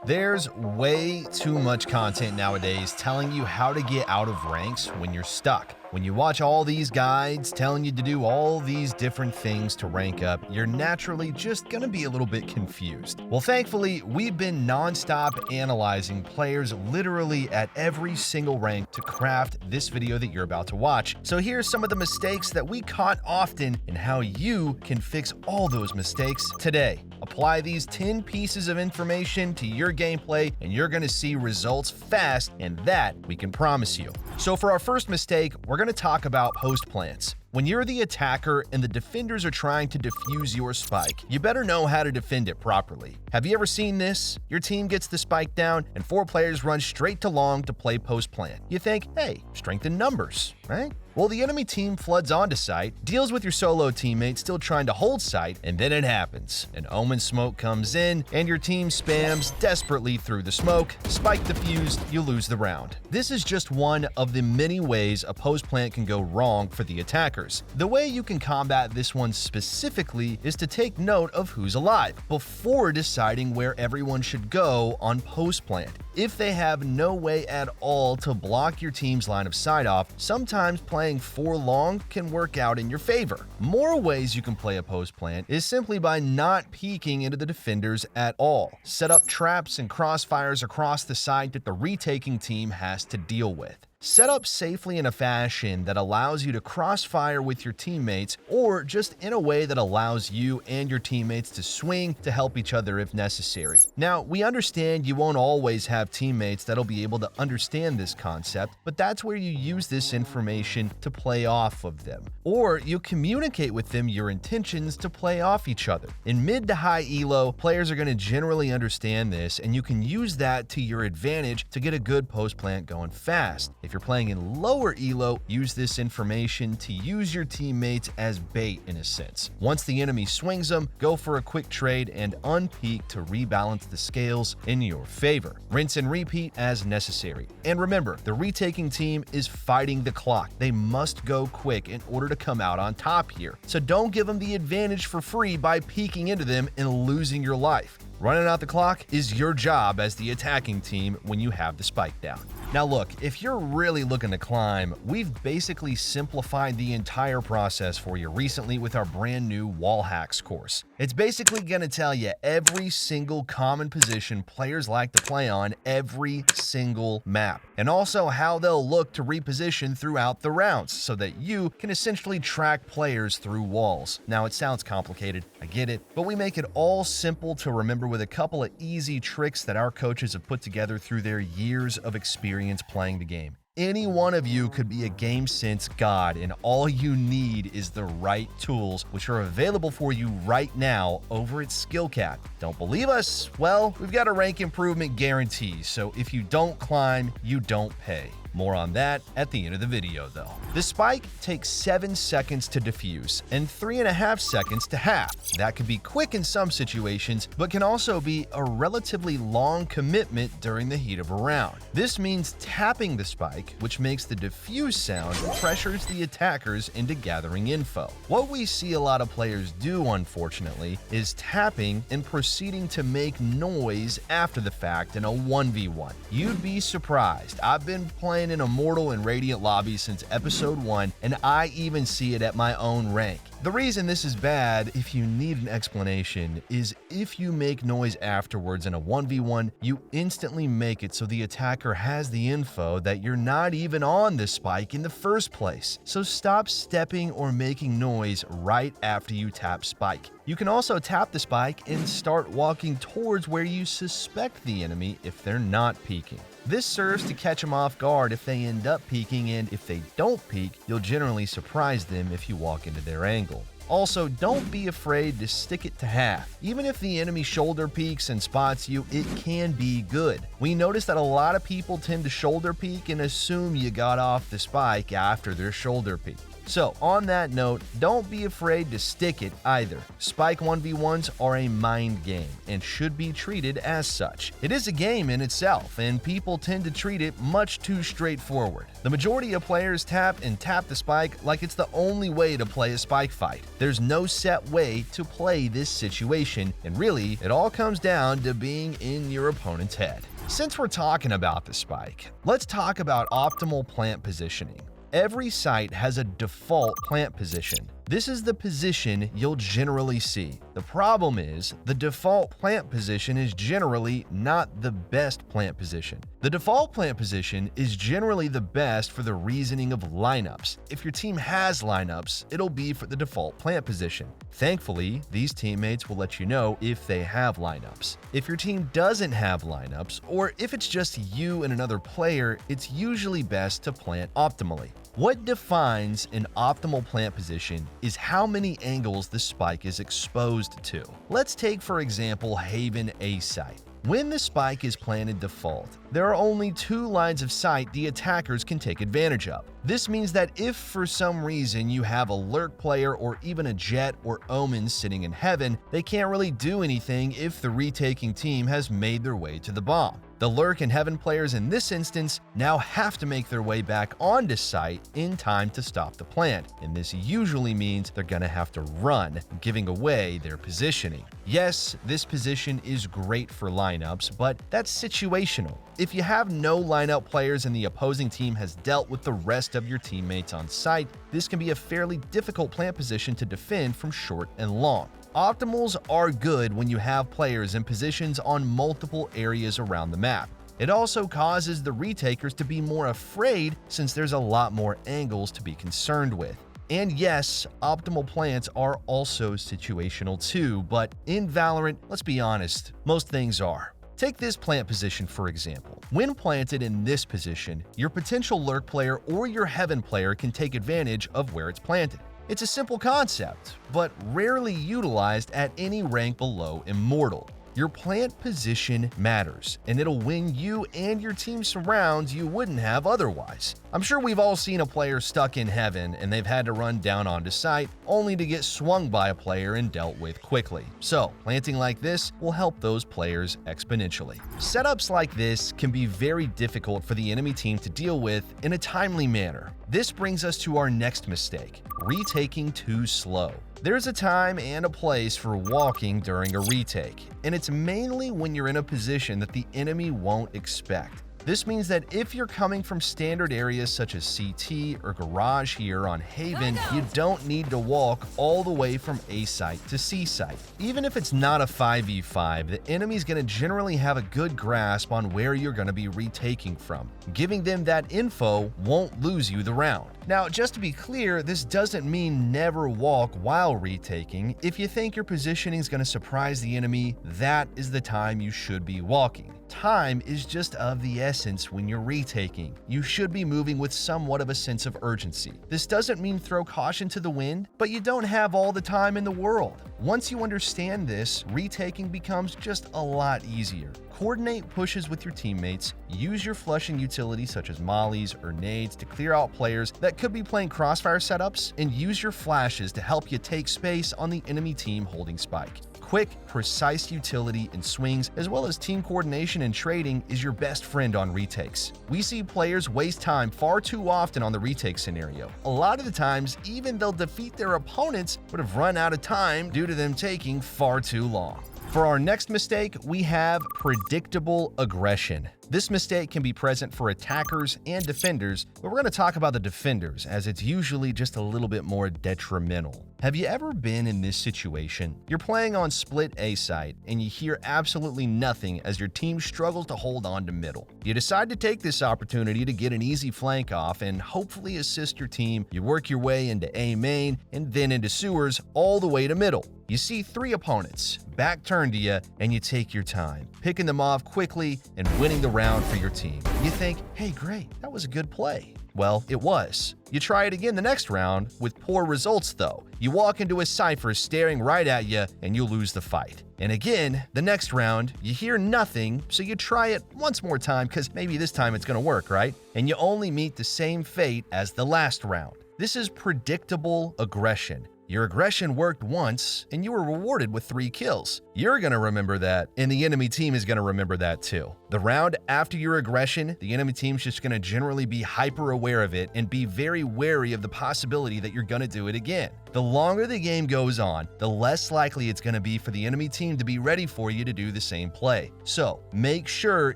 There's way too much content nowadays telling you how to get out of ranks when you're stuck. When you watch all these guides telling you to do all these different things to rank up, you're naturally just gonna be a little bit confused. Well, thankfully, we've been nonstop analyzing players literally at every single rank to craft this video that you're about to watch. So here's some of the mistakes that we caught often and how you can fix all those mistakes today. Apply these 10 pieces of information to your gameplay and you're gonna see results fast, and that we can promise you. So for our first mistake, we're gonna talk about post plants. When you're the attacker and the defenders are trying to defuse your spike, you better know how to defend it properly. Have you ever seen this? Your team gets the spike down and 4 players run straight to long to play post plant. You think, hey, strength in numbers, right? Well, the enemy team floods onto site, deals with your solo teammate still trying to hold site, and then it happens. An omen smoke comes in, and your team spams desperately through the smoke. Spike defused, you lose the round. This is just one of the many ways a post plant can go wrong for the attackers. The way you can combat this one specifically is to take note of who's alive before deciding where everyone should go on post plant. If they have no way at all to block your team's line of sight off, sometimes playing for long can work out in your favor. More ways you can play a post plant is simply by not peeking into the defenders at all. Set up traps and crossfires across the site that the retaking team has to deal with. Set up safely in a fashion that allows you to crossfire with your teammates, or just in a way that allows you and your teammates to swing to help each other if necessary. Now, we understand you won't always have teammates that'll be able to understand this concept, but that's where you use this information to play off of them. Or you communicate with them your intentions to play off each other. In mid to high elo, players are going to generally understand this, and you can use that to your advantage to get a good post plant going fast. If you're playing in lower elo, use this information to use your teammates as bait in a sense. Once the enemy swings them, go for a quick trade and unpeak to rebalance the scales in your favor. Rinse and repeat as necessary. And remember, the retaking team is fighting the clock. They must go quick in order to come out on top here. So don't give them the advantage for free by peeking into them and losing your life. Running out the clock is your job as the attacking team when you have the spike down. Now look, if you're really looking to climb, we've basically simplified the entire process for you recently with our brand new wall hacks course. It's basically going to tell you every single common position players like to play on every single map, and also how they'll look to reposition throughout the rounds so that you can essentially track players through walls. Now it sounds complicated, I get it, but we make it all simple to remember with a couple of easy tricks that our coaches have put together through their years of experience playing the game. Any one of you could be a game sense god, and all you need is the right tools, which are available for you right now over at SkillCapped. Don't believe us? Well, we've got a rank improvement guarantee, so if you don't climb, you don't pay. More on that at the end of the video though. The spike takes 7 seconds to defuse and 3.5 seconds to half. That can be quick in some situations, but can also be a relatively long commitment during the heat of a round. This means tapping the spike, which makes the defuse sound, pressures the attackers into gathering info. What we see a lot of players do, unfortunately, is tapping and proceeding to make noise after the fact in a 1v1. You'd be surprised. I've been playing in Immortal and Radiant lobbies since episode 1, and I even see it at my own rank. The reason this is bad, if you need an explanation, is if you make noise afterwards in a 1v1, you instantly make it so the attacker has the info that you're not even on the spike in the first place. So stop stepping or making noise right after you tap spike. You can also tap the spike and start walking towards where you suspect the enemy if they're not peeking. This serves to catch them off guard if they end up peeking, and if they don't peek, you'll generally surprise them if you walk into their angle. Also, don't be afraid to stick it to half. Even if the enemy shoulder peeks and spots you, it can be good. We notice that a lot of people tend to shoulder peek and assume you got off the spike after their shoulder peek. So on that note, don't be afraid to stick it either. Spike 1v1s are a mind game and should be treated as such. It is a game in itself, and people tend to treat it much too straightforward. The majority of players tap the spike like it's the only way to play a spike fight. There's no set way to play this situation, and really, it all comes down to being in your opponent's head. Since we're talking about the spike, let's talk about optimal plant positioning. Every site has a default plant position. This is the position you'll generally see. The problem is, the default plant position is generally not the best plant position. The default plant position is generally the best for the reasoning of lineups. If your team has lineups, it'll be for the default plant position. Thankfully, these teammates will let you know if they have lineups. If your team doesn't have lineups, or if it's just you and another player, it's usually best to plant optimally. What defines an optimal plant position is how many angles the spike is exposed to. Let's take, for example, Haven A site. When the spike is planted default, there are only 2 lines of sight the attackers can take advantage of. This means that if for some reason you have a lurk player or even a jet or omen sitting in heaven, they can't really do anything if the retaking team has made their way to the bomb. The lurk and heaven players in this instance now have to make their way back onto site in time to stop the plant, and this usually means they're gonna have to run, giving away their positioning. Yes, this position is great for lineups, but that's situational. If you have no lineup players and the opposing team has dealt with the rest of your teammates on site, this can be a fairly difficult plant position to defend from short and long. Optimals are good when you have players in positions on multiple areas around the map. It also causes the retakers to be more afraid since there's a lot more angles to be concerned with. And yes, optimal plants are also situational too, but in Valorant, let's be honest, most things are. Take this plant position for example. When planted in this position, your potential lurk player or your heaven player can take advantage of where it's planted. It's a simple concept, but rarely utilized at any rank below Immortal. Your plant position matters, and it'll win you and your team surrounds you wouldn't have otherwise. I'm sure we've all seen a player stuck in heaven and they've had to run down onto site only to get swung by a player and dealt with quickly. So, planting like this will help those players exponentially. Setups like this can be very difficult for the enemy team to deal with in a timely manner. This brings us to our next mistake, retaking too slow. There's a time and a place for walking during a retake, and it's mainly when you're in a position that the enemy won't expect. This means that if you're coming from standard areas such as CT or Garage here on Haven, you don't need to walk all the way from A site to C site. Even if it's not a 5v5, the enemy's going to generally have a good grasp on where you're going to be retaking from. Giving them that info won't lose you the round. Now, just to be clear, this doesn't mean never walk while retaking. If you think your positioning is going to surprise the enemy, that is the time you should be walking. Time is just of the essence when you're retaking. You should be moving with somewhat of a sense of urgency. This doesn't mean throw caution to the wind, but you don't have all the time in the world. Once you understand this, retaking becomes just a lot easier. Coordinate pushes with your teammates, use your flushing utility such as mollies or nades to clear out players that could be playing crossfire setups, and use your flashes to help you take space on the enemy team holding spike. Quick, precise utility and swings, as well as team coordination and trading, is your best friend on retakes. We see players waste time far too often on the retake scenario. A lot of the times, even they'll defeat their opponents but have run out of time due to them taking far too long. For our next mistake, we have predictable aggression. This mistake can be present for attackers and defenders, but we're going to talk about the defenders as it's usually just a little bit more detrimental. Have you ever been in this situation? You're playing on split A site and you hear absolutely nothing as your team struggles to hold on to middle. You decide to take this opportunity to get an easy flank off and hopefully assist your team. You work your way into A main and then into sewers all the way to middle. You see 3 opponents, back turned to you, and you take your time, picking them off quickly and winning the round for your team. You think, hey, great, that was a good play. Well, it was. You try it again the next round with poor results though. You walk into a cipher staring right at you and you lose the fight. And again, the next round, you hear nothing, so you try it once more time because maybe this time it's gonna work, right? And you only meet the same fate as the last round. This is predictable aggression. Your aggression worked once, and you were rewarded with 3 kills. You're gonna remember that, and the enemy team is gonna remember that too. The round after your aggression, the enemy team's just gonna generally be hyper aware of it and be very wary of the possibility that you're gonna do it again. The longer the game goes on, the less likely it's gonna be for the enemy team to be ready for you to do the same play. So, make sure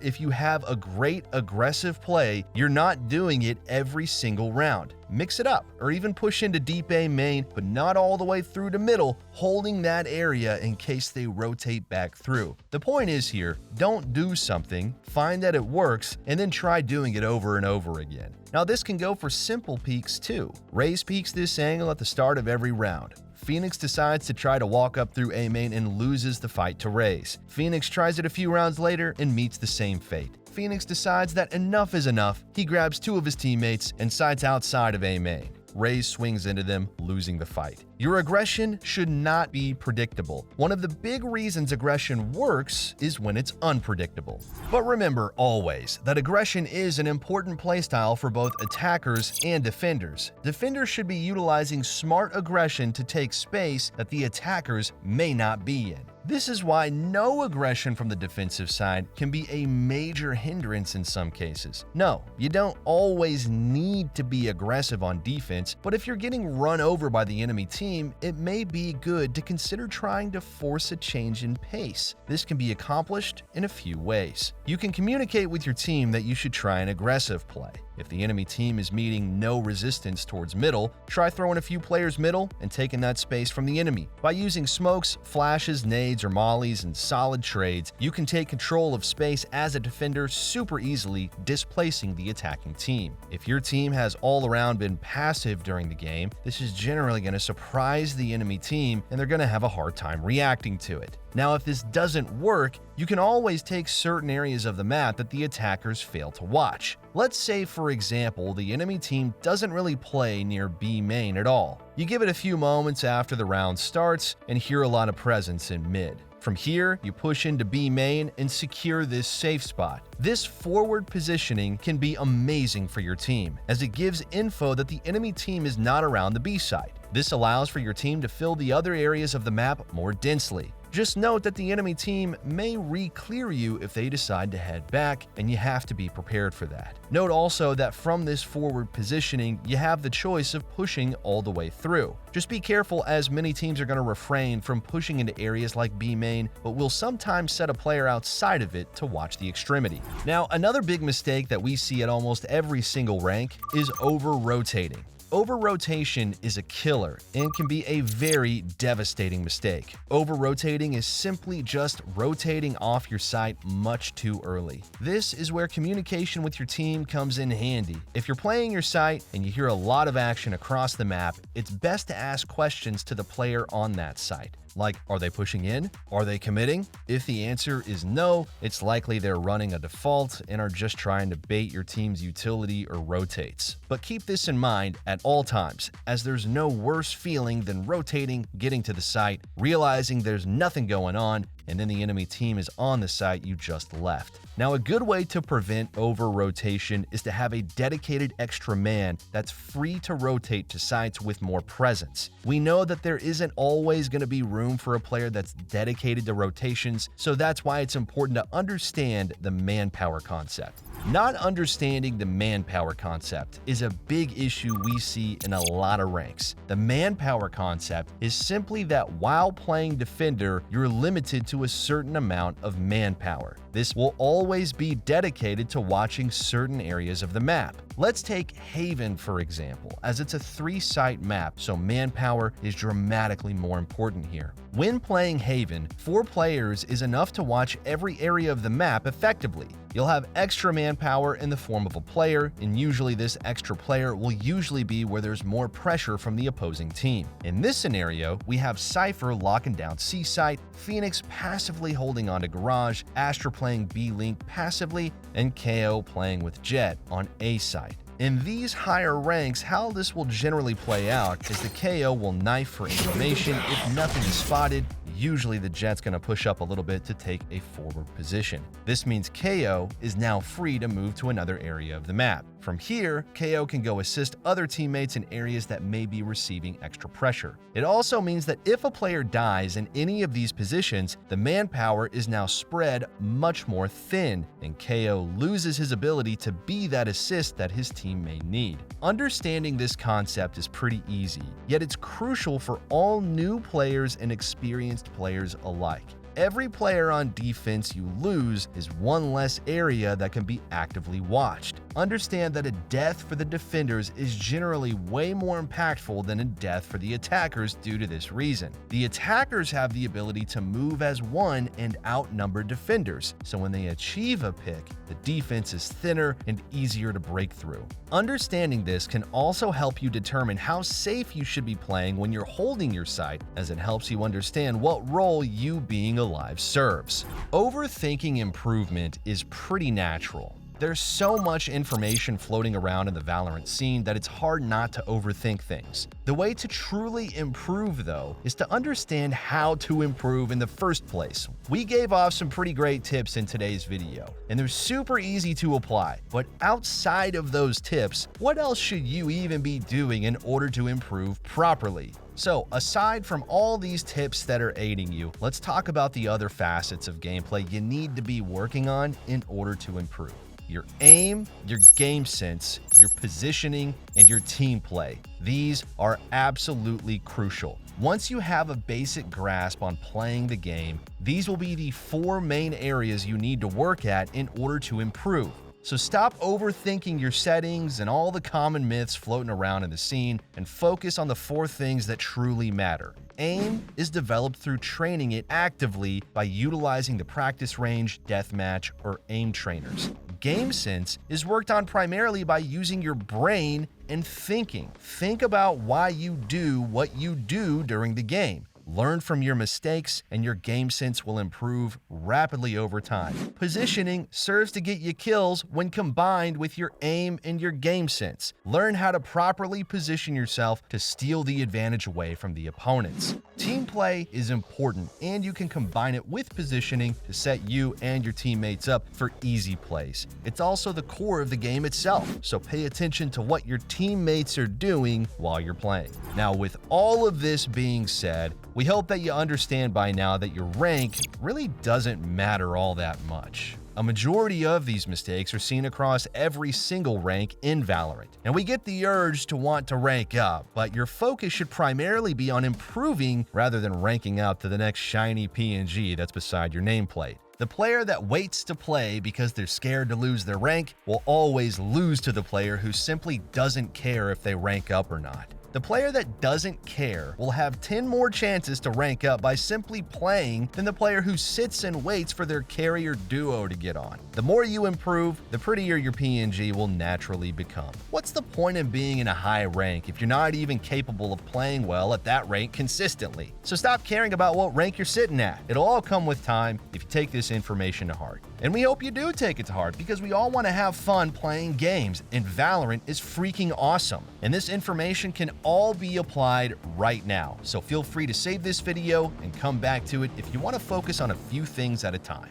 if you have a great aggressive play, you're not doing it every single round. Mix it up, or even push into deep A main, but not all the way through to middle, holding that area in case they rotate back through. The point is here, don't do something, find that it works, and then try doing it over and over again. Now this can go for simple peeks too. Raze peeks this angle at the start of every round. Phoenix decides to try to walk up through A main and loses the fight to Raze. Phoenix tries it a few rounds later and meets the same fate. Phoenix decides that enough is enough. He grabs 2 of his teammates and sights outside of A main. Raze swings into them, losing the fight. Your aggression should not be predictable. One of the big reasons aggression works is when it's unpredictable. But remember always that aggression is an important playstyle for both attackers and defenders. Defenders should be utilizing smart aggression to take space that the attackers may not be in. This is why no aggression from the defensive side can be a major hindrance in some cases. No, you don't always need to be aggressive on defense, but if you're getting run over by the enemy team, it may be good to consider trying to force a change in pace. This can be accomplished in a few ways. You can communicate with your team that you should try an aggressive play. If the enemy team is meeting no resistance towards middle, try throwing a few players middle and taking that space from the enemy. By using smokes, flashes, nades, or mollies, and solid trades, you can take control of space as a defender super easily, displacing the attacking team. If your team has all around been passive during the game, this is generally going to surprise the enemy team and they're going to have a hard time reacting to it. Now, if this doesn't work, you can always take certain areas of the map that the attackers fail to watch. Let's say, for example, the enemy team doesn't really play near B main at all. You give it a few moments after the round starts and hear a lot of presence in mid. From here, you push into B main and secure this safe spot. This forward positioning can be amazing for your team, as it gives info that the enemy team is not around the B side. This allows for your team to fill the other areas of the map more densely. Just note that the enemy team may re-clear you if they decide to head back, and you have to be prepared for that. Note also that from this forward positioning, you have the choice of pushing all the way through. Just be careful, as many teams are going to refrain from pushing into areas like B main, but will sometimes set a player outside of it to watch the extremity. Now, another big mistake that we see at almost every single rank is over-rotating. Over-rotation is a killer and can be a very devastating mistake. Over-rotating is simply just rotating off your site much too early. This is where communication with your team comes in handy. If you're playing your site and you hear a lot of action across the map, it's best to ask questions to the player on that site. Like, are they pushing in? Are they committing? If the answer is no, it's likely they're running a default and are just trying to bait your team's utility or rotates. But keep this in mind at all times, as there's no worse feeling than rotating, getting to the site, realizing there's nothing going on, and then the enemy team is on the site you just left. Now, a good way to prevent over-rotation is to have a dedicated extra man that's free to rotate to sites with more presence. We know that there isn't always going to be room for a player that's dedicated to rotations, so that's why it's important to understand the manpower concept. Not understanding the manpower concept is a big issue we see in a lot of ranks. The manpower concept is simply that while playing defender, you're limited to a certain amount of manpower. This will always be dedicated to watching certain areas of the map. Let's take Haven, for example, as it's a 3-site map, so manpower is dramatically more important here. When playing Haven, 4 players is enough to watch every area of the map effectively. You'll have extra manpower in the form of a player, and usually this extra player will usually be where there's more pressure from the opposing team. In this scenario, we have Cypher locking down C site, Phoenix passively holding onto Garage, Astra playing B Link passively, and KO playing with Jet on A site. In these higher ranks, how this will generally play out is the KO will knife for information if nothing is spotted, usually the Jet's going to push up a little bit to take a forward position. This means KO is now free to move to another area of the map. From here, KO can go assist other teammates in areas that may be receiving extra pressure. It also means that if a player dies in any of these positions, the manpower is now spread much more thin, and KO loses his ability to be that assist that his team may need. Understanding this concept is pretty easy, yet it's crucial for all new players and experienced players alike. Every player on defense you lose is one less area that can be actively watched. Understand that a death for the defenders is generally way more impactful than a death for the attackers due to this reason. The attackers have the ability to move as one and outnumber defenders, so when they achieve a pick, the defense is thinner and easier to break through. Understanding this can also help you determine how safe you should be playing when you're holding your site, as it helps you understand what role you being alive serves. Overthinking improvement is pretty natural. There's so much information floating around in the Valorant scene that it's hard not to overthink things. The way to truly improve, though, is to understand how to improve in the first place. We gave off some pretty great tips in today's video, and they're super easy to apply. But outside of those tips, what else should you even be doing in order to improve properly? So, aside from all these tips that are aiding you, let's talk about the other facets of gameplay you need to be working on in order to improve. Your aim, your game sense, your positioning, and your team play. These are absolutely crucial. Once you have a basic grasp on playing the game, these will be the 4 main areas you need to work at in order to improve. So stop overthinking your settings and all the common myths floating around in the scene and focus on the 4 things that truly matter. Aim is developed through training it actively by utilizing the practice range, deathmatch, or aim trainers. Game sense is worked on primarily by using your brain and thinking. Think about why you do what you do during the game. Learn from your mistakes, and your game sense will improve rapidly over time. Positioning serves to get you kills when combined with your aim and your game sense. Learn how to properly position yourself to steal the advantage away from the opponents. Team play is important, and you can combine it with positioning to set you and your teammates up for easy plays. It's also the core of the game itself, so pay attention to what your teammates are doing while you're playing. Now, with all of this being said, we hope that you understand by now that your rank really doesn't matter all that much. A majority of these mistakes are seen across every single rank in Valorant, and we get the urge to want to rank up, but your focus should primarily be on improving rather than ranking up to the next shiny PNG that's beside your nameplate. The player that waits to play because they're scared to lose their rank will always lose to the player who simply doesn't care if they rank up or not. The player that doesn't care will have 10 more chances to rank up by simply playing than the player who sits and waits for their carrier duo to get on. The more you improve, the prettier your PNG will naturally become. What's the point in being in a high rank if you're not even capable of playing well at that rank consistently? So stop caring about what rank you're sitting at. It'll all come with time if you take this information to heart. And we hope you do take it to heart because we all want to have fun playing games, and Valorant is freaking awesome. And this information can all be applied right now. So feel free to save this video and come back to it if you want to focus on a few things at a time.